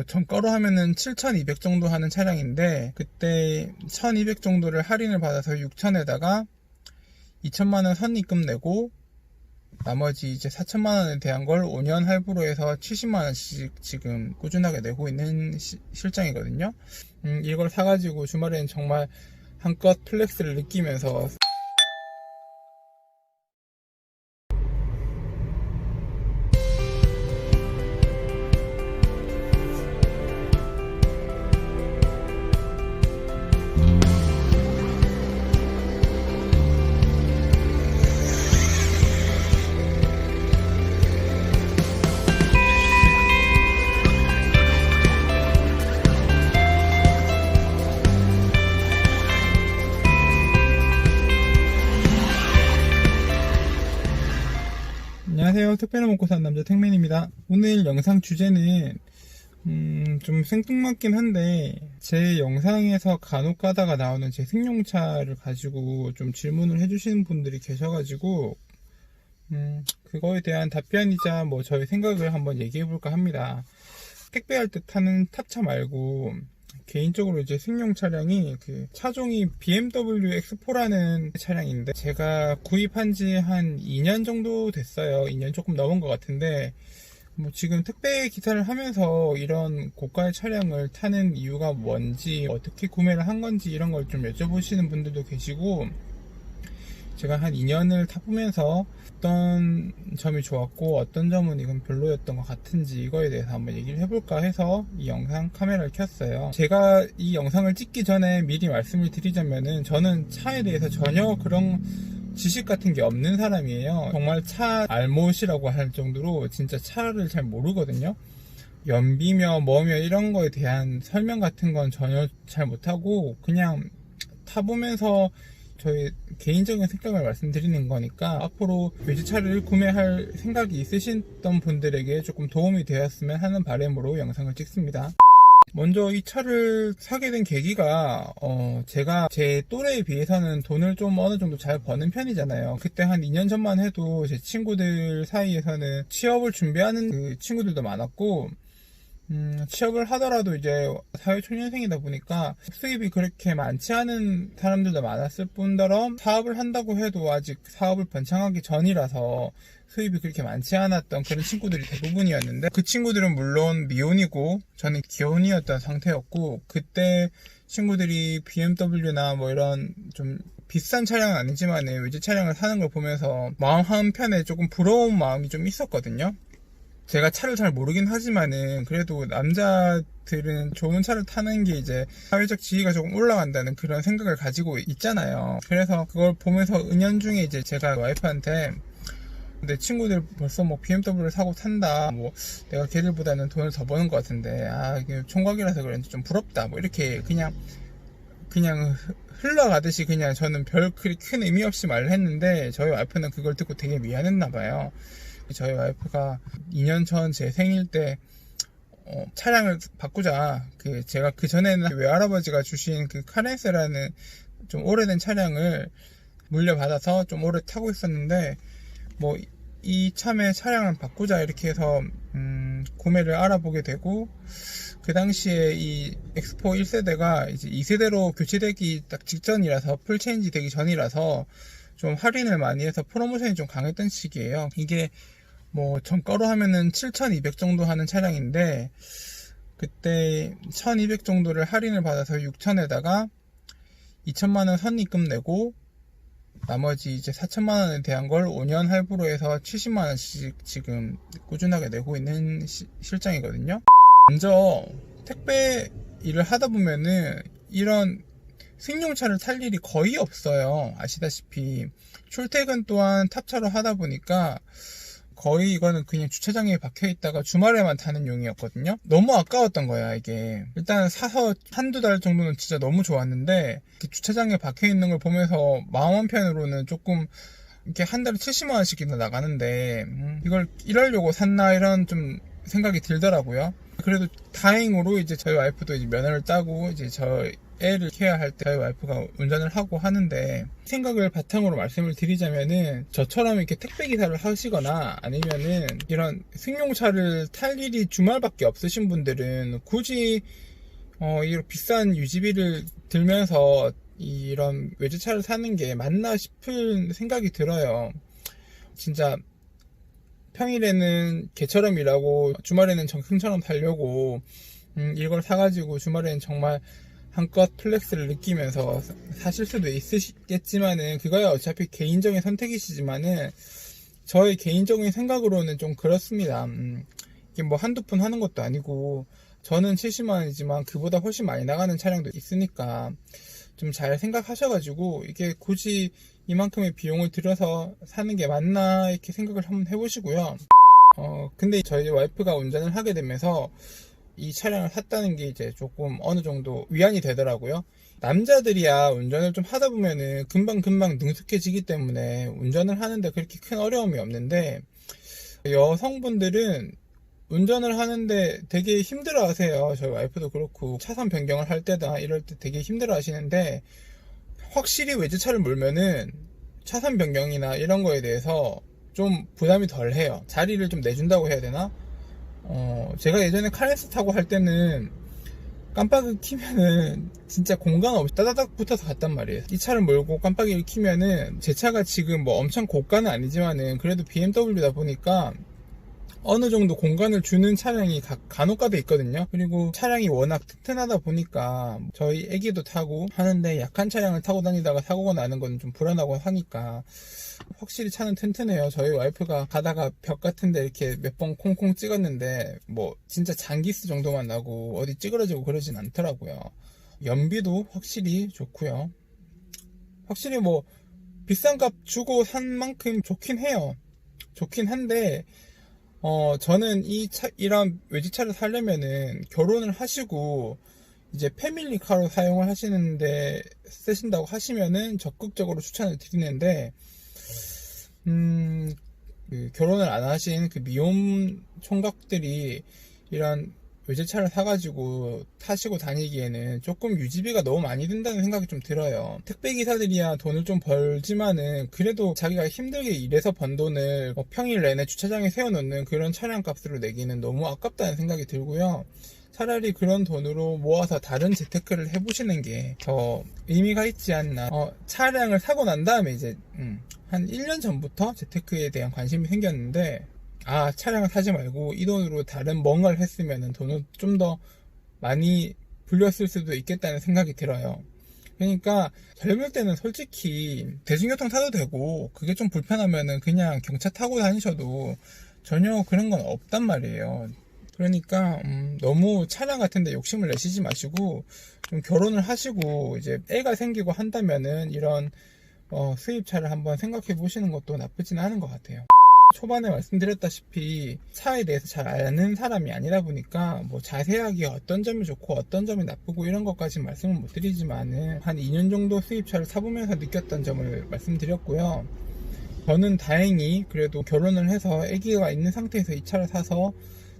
정가로 하면은 7,200 정도 하는 차량인데, 그때 1,200 정도를 할인을 받아서 6,000에다가 2천만 원 선입금 내고 나머지 이제 4천만 원에 대한 걸 5년 할부로 해서 70만 원씩 지금 꾸준하게 내고 있는 실정이거든요. 이걸 사가지고 주말에는 정말 한껏 플렉스를 느끼면서 안녕하세요. 특별히 먹고 사는 남자 택맨입니다. 오늘 영상 주제는 좀 생뚱맞긴 한데, 제 영상에서 간혹 가다가 나오는 제 승용차를 가지고 좀 질문을 해주시는 분들이 계셔가지고 그거에 대한 답변이자 뭐 저의 생각을 한번 얘기해볼까 합니다. 택배할 때 타는 탑차 말고 개인적으로 이제 승용 차량이 그 차종이 BMW X4라는 차량인데, 제가 구입한 지 한 2년 정도 됐어요. 2년 조금 넘은 것 같은데, 뭐 지금 택배 기사를 하면서 이런 고가의 차량을 타는 이유가 뭔지, 어떻게 구매를 한 건지 이런 걸 좀 여쭤보시는 분들도 계시고, 제가 한 2년을 타보면서 어떤 점이 좋았고 어떤 점은 이건 별로였던 것 같은지 이거에 대해서 한번 얘기를 해볼까 해서 이 영상 카메라를 켰어요. 제가 이 영상을 찍기 전에 미리 말씀을 드리자면은, 저는 차에 대해서 전혀 그런 지식 같은 게 없는 사람이에요. 정말 차 알못이라고 할 정도로 진짜 차를 잘 모르거든요. 연비며 뭐며 이런 거에 대한 설명 같은 건 전혀 잘 못하고 그냥 타보면서 저희 개인적인 생각을 말씀드리는 거니까, 앞으로 외제차를 구매할 생각이 있으셨던 분들에게 조금 도움이 되었으면 하는 바람으로 영상을 찍습니다. 먼저 이 차를 사게 된 계기가, 제가 제 또래에 비해서는 돈을 좀 어느 정도 잘 버는 편이잖아요. 그때 한 2년 전만 해도 제 친구들 사이에서는 취업을 준비하는 그 친구들도 많았고, 취업을 하더라도 이제 사회초년생이다 보니까 수입이 그렇게 많지 않은 사람들도 많았을 뿐더러, 사업을 한다고 해도 아직 사업을 번창하기 전이라서 수입이 그렇게 많지 않았던 그런 친구들이 대부분이었는데, 그 친구들은 물론 미혼이고 저는 기혼이었던 상태였고, 그때 친구들이 BMW나 뭐 이런 좀 비싼 차량은 아니지만 외제 차량을 사는 걸 보면서 마음 한편에 조금 부러운 마음이 좀 있었거든요. 제가 차를 잘 모르긴 하지만은 그래도 남자들은 좋은 차를 타는 게 이제 사회적 지위가 조금 올라간다는 그런 생각을 가지고 있잖아요. 그래서 그걸 보면서 은연중에 이제 제가 와이프한테, 근데 친구들 벌써 뭐 BMW를 사고 탄다, 뭐 내가 걔들보다는 돈을 더 버는 것 같은데, 이게 총각이라서 그런지 좀 부럽다, 뭐 이렇게 그냥 흘러가듯이 그냥 저는 별 그리 큰 의미 없이 말을 했는데, 저희 와이프는 그걸 듣고 되게 미안했나 봐요. 저희 와이프가 2년 전 제 생일 때 차량을 바꾸자, 제가 그 전에는 외할아버지가 주신 그 카렌스라는 좀 오래된 차량을 물려받아서 좀 오래 타고 있었는데, 뭐 이참에 차량을 바꾸자 이렇게 해서 구매를 알아보게 되고, 그 당시에 이 X4 1세대가 이제 2세대로 교체되기 딱 직전이라서, 풀체인지 되기 전이라서 좀 할인을 많이 해서 프로모션이 좀 강했던 시기예요. 이게 뭐 정가로 하면은 7,200 정도 하는 차량인데, 그때 1,200 정도를 할인을 받아서 6,000에다가 2천만 원 선입금 내고 나머지 이제 4천만 원에 대한 걸 5년 할부로 해서 70만 원씩 지금 꾸준하게 내고 있는 실정이거든요. 먼저 택배 일을 하다 보면은 이런 승용차를 탈 일이 거의 없어요. 아시다시피 출퇴근 또한 탑차로 하다 보니까 거의 이거는 그냥 주차장에 박혀있다가 주말에만 타는 용이었거든요. 너무 아까웠던 거야 이게. 일단 사서 한두 달 정도는 진짜 너무 좋았는데, 주차장에 박혀있는 걸 보면서 마음 한편으로는 조금 이렇게 한 달에 70만 원씩이나 나가는데 이걸 이러려고 샀나 이런 좀 생각이 들더라고요. 그래도 다행으로 이제 저희 와이프도 이제 면허를 따고 이제 애를 케어할 때 저희 와이프가 운전을 하고 하는데, 생각을 바탕으로 말씀을 드리자면은, 저처럼 이렇게 택배기사를 하시거나 아니면은 이런 승용차를 탈 일이 주말밖에 없으신 분들은 굳이 이런 비싼 유지비를 들면서 이런 외제차를 사는 게 맞나 싶은 생각이 들어요. 진짜 평일에는 개처럼 일하고 주말에는 정승처럼 살려고 이걸 사가지고 주말에는 정말 한껏 플렉스를 느끼면서 사실 수도 있으시겠지만은, 그거야 어차피 개인적인 선택이시지만은 저의 개인적인 생각으로는 좀 그렇습니다. 이게 뭐 한두 푼 하는 것도 아니고, 저는 70만원이지만 그보다 훨씬 많이 나가는 차량도 있으니까 좀 잘 생각하셔가지고 이게 굳이 이만큼의 비용을 들여서 사는 게 맞나 이렇게 생각을 한번 해보시고요. 근데 저희 와이프가 운전을 하게 되면서 이 차량을 샀다는 게 이제 조금 어느 정도 위안이 되더라고요. 남자들이야 운전을 좀 하다 보면은 금방 능숙해지기 때문에 운전을 하는데 그렇게 큰 어려움이 없는데, 여성분들은 운전을 하는데 되게 힘들어 하세요. 저희 와이프도 그렇고 차선 변경을 할 때다 이럴 때 되게 힘들어 하시는데, 확실히 외제차를 몰면은 차선 변경이나 이런 거에 대해서 좀 부담이 덜 해요. 자리를 좀 내준다고 해야 되나? 제가 예전에 카레스 타고 할 때는 깜빡이를 켜면은 진짜 공간 없이 따다닥 붙어서 갔단 말이에요. 이 차를 몰고 깜빡이를 켜면은, 제 차가 지금 뭐 엄청 고가는 아니지만은 그래도 BMW다 보니까 어느 정도 공간을 주는 차량이 간혹가다 있거든요. 그리고 차량이 워낙 튼튼하다 보니까 저희 애기도 타고 하는데, 약한 차량을 타고 다니다가 사고가 나는 건 좀 불안하고 하니까 확실히 차는 튼튼해요. 저희 와이프가 가다가 벽 같은데 이렇게 몇 번 콩콩 찍었는데 뭐 진짜 장기스 정도만 나고 어디 찌그러지고 그러진 않더라고요. 연비도 확실히 좋고요. 확실히 뭐 비싼 값 주고 산 만큼 좋긴 해요. 좋긴 한데, 저는 이런 외제차를 사려면은 결혼을 하시고 이제 패밀리카로 사용을 하시는데 쓰신다고 하시면은 적극적으로 추천을 드리는데, 그 결혼을 안 하신 그 미혼 총각들이 이런 외제차를 사가지고 타시고 다니기에는 조금 유지비가 너무 많이 든다는 생각이 좀 들어요. 택배기사들이야 돈을 좀 벌지만은 그래도 자기가 힘들게 일해서 번 돈을 뭐 평일 내내 주차장에 세워놓는 그런 차량 값으로 내기는 너무 아깝다는 생각이 들고요. 차라리 그런 돈으로 모아서 다른 재테크를 해보시는 게 더 의미가 있지 않나. 차량을 사고 난 다음에 이제 한 1년 전부터 재테크에 대한 관심이 생겼는데, 차량을 사지 말고 이 돈으로 다른 뭔가를 했으면 돈을 좀 더 많이 불렸을 수도 있겠다는 생각이 들어요. 그러니까 젊을 때는 솔직히 대중교통 타도 되고, 그게 좀 불편하면은 그냥 경차 타고 다니셔도 전혀 그런 건 없단 말이에요. 그러니까 너무 차량 같은데 욕심을 내시지 마시고, 좀 결혼을 하시고 이제 애가 생기고 한다면은 이런 수입차를 한번 생각해 보시는 것도 나쁘진 않은 것 같아요. 초반에 말씀드렸다시피 차에 대해서 잘 아는 사람이 아니다 보니까 뭐 자세하게 어떤 점이 좋고 어떤 점이 나쁘고 이런 것까지 말씀을 못 드리지만은, 한 2년 정도 수입차를 사보면서 느꼈던 점을 말씀드렸고요. 저는 다행히 그래도 결혼을 해서 아기가 있는 상태에서 이 차를 사서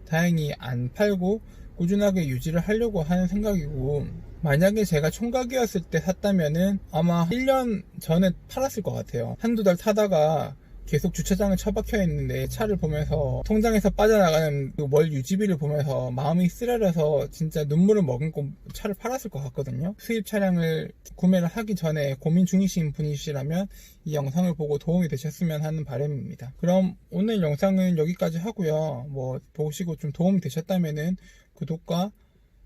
다행히 안 팔고 꾸준하게 유지를 하려고 하는 생각이고, 만약에 제가 총각이었을 때 샀다면은 아마 1년 전에 팔았을 것 같아요. 한두 달 타다가 계속 주차장에 처박혀 있는데 차를 보면서 통장에서 빠져나가는 그 월 유지비를 보면서 마음이 쓰라려서 진짜 눈물을 머금고 차를 팔았을 것 같거든요. 수입 차량을 구매를 하기 전에 고민 중이신 분이시라면 이 영상을 보고 도움이 되셨으면 하는 바람입니다. 그럼 오늘 영상은 여기까지 하고요. 뭐 보시고 좀 도움이 되셨다면은 구독과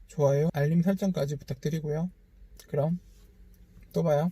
좋아요, 알림 설정까지 부탁드리고요. 그럼 또 봐요.